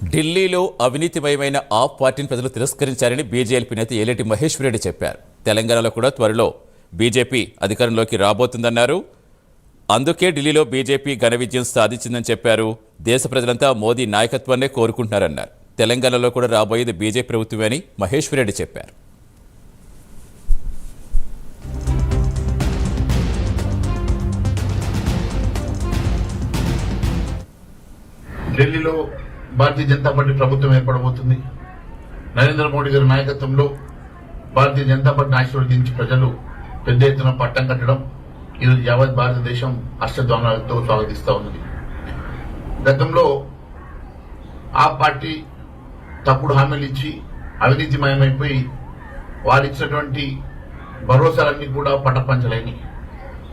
ఢిల్లీలో అవినీతిమయమైన ఆప్ పార్టీని ప్రజలు తిరస్కరించారని బీజేపీ నేత ఏలేటి మహేశ్వర్ రెడ్డి చెప్పారు. తెలంగాణలో కూడా త్వరలో బీజేపీ అధికారంలోకి రాబోతుందన్నారు. అందుకే ఢిల్లీలో బీజేపీ ఘన విజయం సాధించిందని చెప్పారు. దేశ ప్రజలంతా మోదీ నాయకత్వాన్నే కోరుకుంటున్నారన్నారు. తెలంగాణలో కూడా రాబోయేది బీజేపీ ప్రభుత్వమే అని మహేశ్వర్ రెడ్డి చెప్పారు. ఢిల్లీలో భారతీయ జనతా పార్టీ ప్రభుత్వం ఏర్పడబోతుంది. నరేంద్ర మోడీ గారి నాయకత్వంలో భారతీయ జనతా పార్టీని ఆశీర్వదించి ప్రజలు పెద్ద ఎత్తున పట్టం కట్టడం ఈరోజు యావత్ భారతదేశం హర్షధ్వానాలతో స్వాగతిస్తా ఉన్నది. గతంలో ఆ పార్టీ తప్పుడు హామీలు ఇచ్చి అవినీతిమయమైపోయి వారిచ్చినటువంటి భరోసాలన్నీ కూడా పటపంచలేని,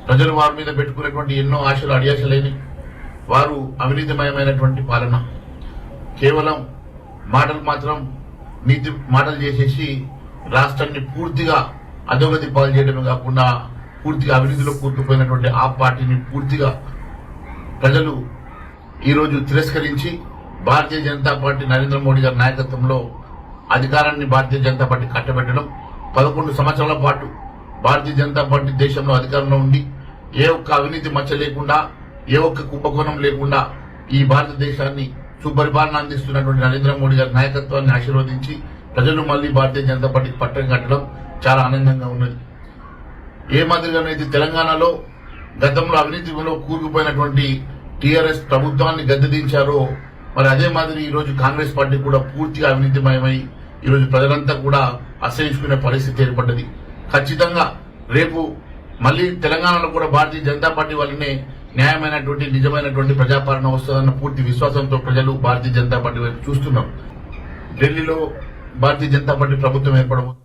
ప్రజలు వారి మీద పెట్టుకున్నటువంటి ఎన్నో ఆశలు అడియాసలేని వారు అవినీతిమయమైనటువంటి పాలన, కేవలం మాటలు మాత్రం నీతి మాటలు చేసేసి రాష్ట్రాన్ని పూర్తిగా అధోగతి పాలు చేయడమే కాకుండా పూర్తిగా అవినీతిలో కూరుకుపోయినటువంటి ఆ పార్టీని పూర్తిగా ప్రజలు ఈరోజు తిరస్కరించి భారతీయ జనతా పార్టీ నరేంద్ర మోడీ గారి నాయకత్వంలో అధికారాన్ని భారతీయ జనతా పార్టీ కట్టబెట్టడం, 11 సంవత్సరాల పాటు భారతీయ జనతా పార్టీ దేశంలో అధికారంలో ఉండి ఏ ఒక్క అవినీతి మచ్చ లేకుండా, ఏ ఒక్క కుంభకోణం లేకుండా ఈ భారతదేశాన్ని సుపరిపాలన అందిస్తున్నటువంటి నరేంద్ర మోడీ గారి నాయకత్వాన్ని ఆశీర్వదించి ప్రజలు మళ్లీ భారతీయ జనతా పార్టీకి పట్టం కట్టడం చాలా ఆనందంగా ఉన్నది. ఏ మాదిరిగానైతే తెలంగాణలో గతంలో అవినీతిలో కూరుకుపోయినటువంటి టీఆర్ఎస్ ప్రభుత్వాన్ని గద్దెదించారో, మరి అదే మాదిరి ఈ రోజు కాంగ్రెస్ పార్టీ కూడా పూర్తిగా అవినీతిమయమై ఈరోజు ప్రజలంతా కూడా అసహించుకునే పరిస్థితి ఏర్పడ్డది. ఖచ్చితంగా రేపు మళ్లీ తెలంగాణలో కూడా భారతీయ జనతా పార్టీ వల్లనే న్యాయమైనటువంటి నిజమైనటువంటి ప్రజాపాలన వస్తుందన్న పూర్తి విశ్వాసంతో ప్రజలు భారతీయ జనతా పార్టీ వైపు చూస్తున్నారు. ఢిల్లీలో భారతీయ జనతా పార్టీ ప్రభుత్వం ఏర్పడబోతుంది.